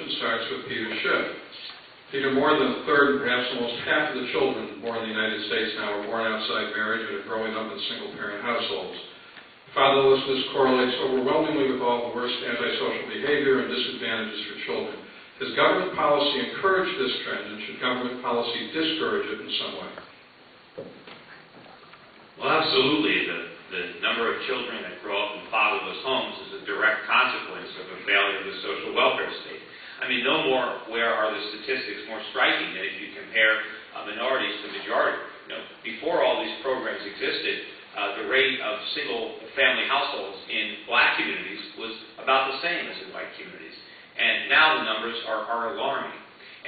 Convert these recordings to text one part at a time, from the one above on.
Coalition starts with Peter Schiff. Peter, more than a third, perhaps almost half of the children born in the United States now are born outside marriage and are growing up in single-parent households. Fatherlessness correlates overwhelmingly with all the worst antisocial behavior and disadvantages for children. Does government policy encourage this trend, and should government policy discourage it in some way? Well, absolutely. The number of children that grow up in fatherless homes is a direct consequence of a failure of the social welfare state. I mean, no more where are the statistics more striking than if you compare minorities to majority. Before all these programs existed, the rate of single-family households in black communities was about the same as in white communities. And now the numbers are alarming.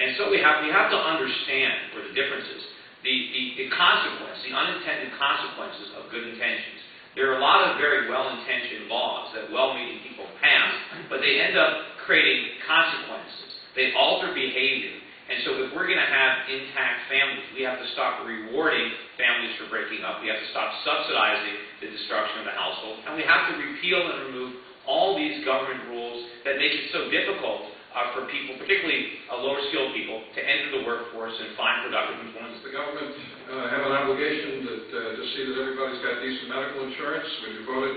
And so we have to understand where the difference is. The consequence, the unintended consequences of good intentions. There are a lot of very well-intentioned laws that well-meaning people pass, but they end up creating consequences. They alter behavior. And so if we're going to have intact families, we have to stop rewarding families for breaking up. We have to stop subsidizing the destruction of the household. And we have to repeal and remove all these government rules that make it so difficult for people, particularly lower-skilled people, to enter the workforce and find productive employment. Does the government have an obligation to see that everybody's got decent medical insurance? Would you vote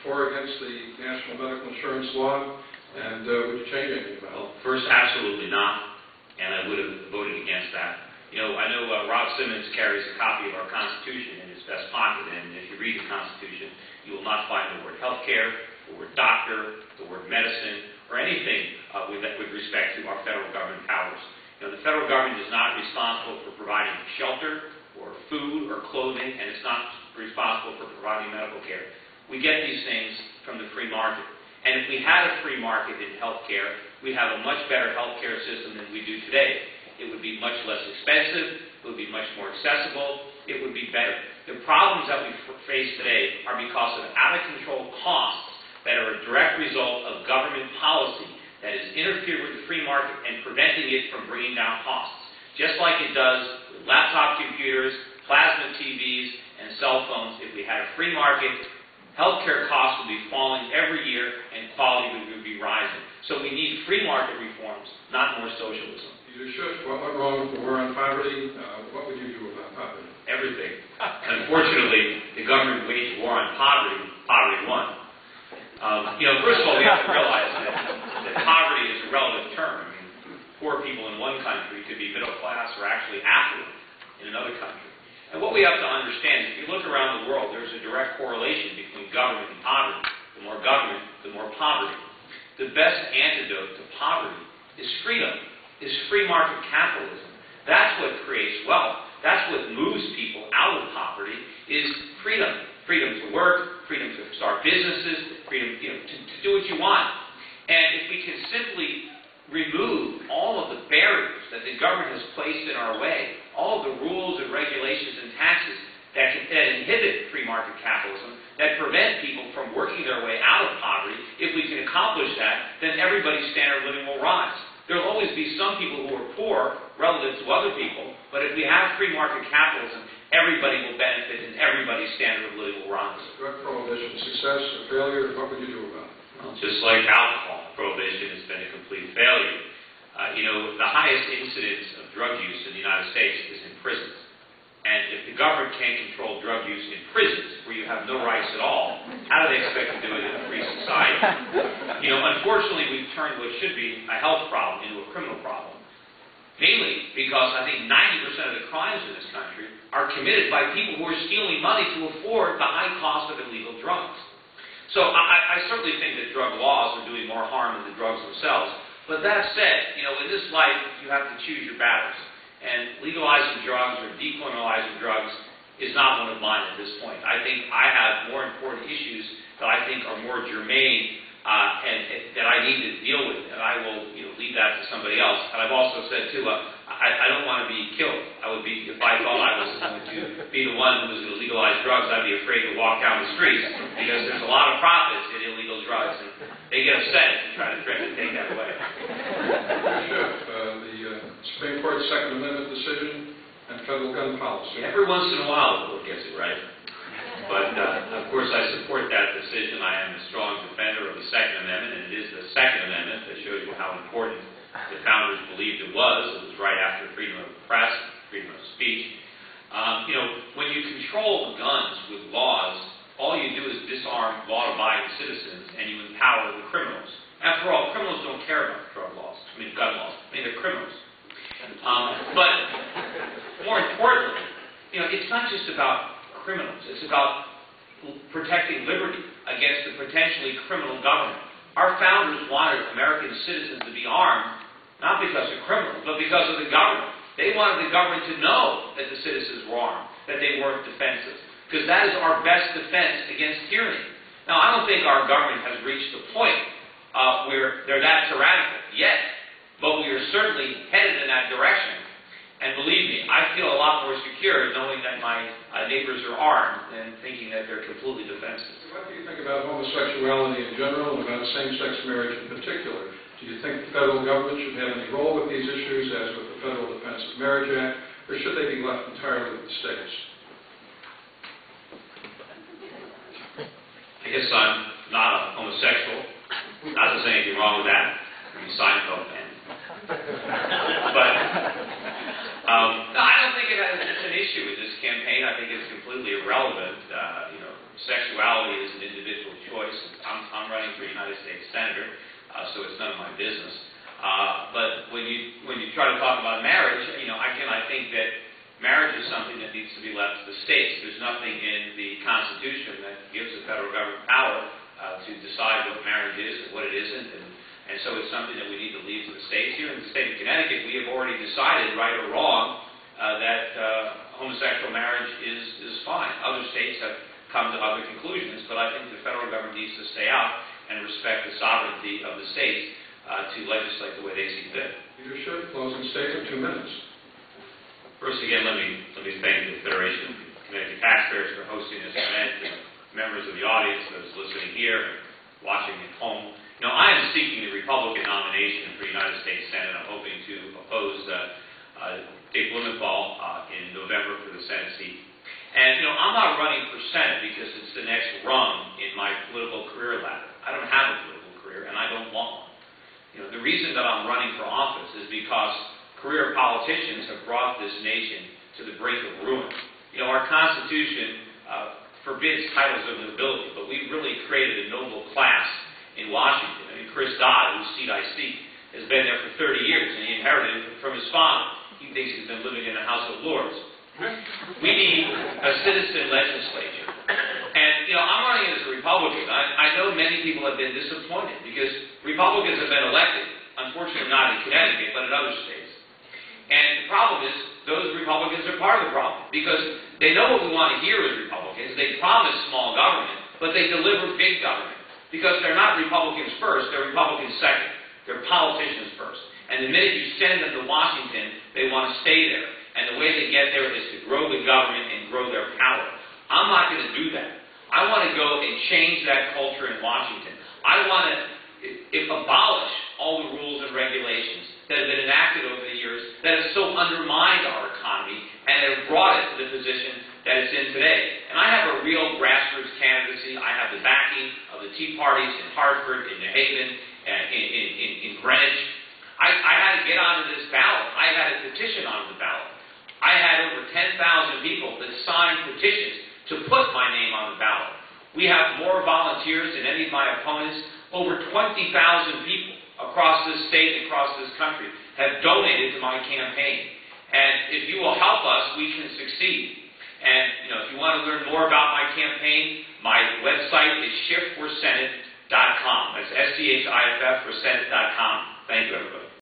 for or against the National Medical Insurance Law? And would you change anything about it? Well, first, absolutely not. And I would have voted against that. I know Rob Simmons carries a copy of our Constitution in his vest pocket, and if you read the Constitution, you will not find the word healthcare, the word doctor, the word medicine, or anything with respect to our federal government powers. The federal government is not responsible for providing shelter or food or clothing, and it's not responsible for providing medical care. We get these things from the free market. And if we had a free market in healthcare, we'd have a much better healthcare system than we do today. It would be much less expensive, it would be much more accessible, it would be better. The problems that we face today are because of out-of-control costs that are a direct result of government policy that has interfered with the free market and preventing it from bringing down costs. Just like it does with laptop computers, plasma TVs, and cell phones. If we had a free market, healthcare costs would be falling every year and quality would be rising. So we need free market reforms, not more socialism. Peter Schiff, what went wrong with the war on poverty? What would you do about poverty? Everything. Unfortunately, the government waged war on poverty. Poverty won. First of all, we have to realize that poverty is a relative term. I mean, poor people in one country could be middle class or actually affluent in another country. And what we have to understand is, if you look around the world, there's a direct correlation between government and poverty. The more government, the more poverty. The best antidote to poverty is freedom, is free market capitalism. That's what creates wealth. That's what moves people out of poverty, is freedom. Freedom to work, freedom to start businesses, freedom to do what you want. And if we can simply remove all of the barriers that the government has placed in our way, all of the rules and regulations and taxes that inhibit free market capitalism, that prevent people from working their way out of poverty, if we can accomplish that, then everybody's standard of living will rise. There will always be some people who are poor relative to other people, but if we have free market capitalism, everybody will benefit and everybody's standard of living will rise. Drug prohibition, success or failure, what would you do about it? Well, just like alcohol, prohibition has been a complete failure. The highest incidence of drug use in the United States is in prisons. And if the government can't control drug use in prisons, where you have no rights at all, how do they expect to do it in a free society? Unfortunately, we've turned what should be a health problem into a criminal problem. Mainly because I think 90% of the crimes in this country are committed by people who are stealing money to afford the high cost of illegal drugs. So I certainly think that drug laws are doing more harm than the drugs themselves. But that said, in this life, you have to choose your battles. And legalizing drugs or decriminalizing drugs is not one of mine at this point. I think I have more important issues that I think are more germane and that I need to deal with, and I will leave that to somebody else. And I've also said, too, I don't want to be killed. I would be, if I thought I was going to be the one who was going to legalize drugs, I'd be afraid to walk down the streets because there's a lot of profits in illegal drugs, and they get upset if you try to threaten to take that away. The Supreme Court's Second Amendment decision and federal gun policy. Every once in a while, the court gets it right. But, of course, I support that decision. I am a strong defender of the Second Amendment, and it is the Second Amendment that shows you how important the founders believed it was. It was right after freedom of the press, freedom of speech. When you control guns with laws, all you do is disarm law-abiding citizens and you empower the criminals. After all, criminals don't care about gun laws. They're criminals. But more importantly, it's not just about criminals. It's about protecting liberty against the potentially criminal government. Our founders wanted American citizens to be armed, not because of criminals, but because of the government. They wanted the government to know that the citizens were armed, that they weren't defensive, because that is our best defense against tyranny. Now, I don't think our government has reached the point where they're that tyrannical yet, but we are certainly headed in that direction. And believe me, I feel a lot more secure knowing that my neighbors are armed than thinking that they're completely defensive. What do you think about homosexuality in general and about same-sex marriage in particular? Do you think the federal government should have any role with these issues, as with the Federal Defense of Marriage Act, or should they be left entirely with the states? I guess I'm not a homosexual. Not that there's anything wrong with that. I'm a Seinfeld fan. But no, I don't think it's an issue in this campaign. I think it's completely irrelevant. Sexuality is an individual choice. I'm running for United States Senator, so it's none of my business. But when you try to talk about marriage, I think that marriage is something that needs to be left to the states. There's nothing in the Constitution that gives the federal government power to decide what marriage is and what it isn't, and so it's something that we need to leave to the states. Here in the state of Connecticut, we have already decided, right or wrong, that homosexual marriage is fine. Other states have come to other conclusions, but I think the federal government needs to stay out and respect the sovereignty of the states to legislate the way they see fit. Peter Schiff, closing statement, 2 minutes. First, again, let me thank the Federation of Connecticut Taxpayers for hosting this event, and members of the audience that is listening here and watching at home. I am seeking the Republican nomination for United States Senate. I'm hoping to oppose Dick Blumenthal in November for the Senate seat. And, I'm not running for Senate because it's the next rung in my political career ladder. I don't have a political career, and I don't want one. The reason that I'm running for office is because career politicians have brought this nation to the brink of ruin. Our Constitution forbids titles of nobility, but we've really created a noble class in Washington. Chris Dodd, whose seat I seek, has been there for 30 years, and he inherited it from his father. He thinks he's been living in the House of Lords. We need a citizen legislature. And, I'm running as a Republican. I know many people have been disappointed because Republicans have been elected, unfortunately not in Connecticut, but in other states. And the problem is, those Republicans are part of the problem because they know what we want to hear as Republicans. They promise small government, but they deliver big government because they're not Republicans first, they're Republicans second. They're politicians first. And the minute you send them to Washington, they want to stay there. And the way they get there is to grow the government and grow their power. I'm not going to do that. I want to go and change that culture in Washington. I want to abolish all the rules and regulations that have been enacted over the years that have so undermined our economy and have brought it to the position that it's in today. And I have a real grassroots candidacy. I have the backing of the Tea Parties in Hartford, in New Haven, in Greenwich. I had to get onto this ballot. I had a petition onto the ballot. I had over 10,000 people that signed petitions to put my name on the ballot. We have more volunteers than any of my opponents. Over 20,000 people across this state and across this country have donated to my campaign. And if you will help us, we can succeed. And, if you want to learn more about my campaign, my website is schiffforsenate.com. That's SCHIFF for Senate.com. Thank you, everybody.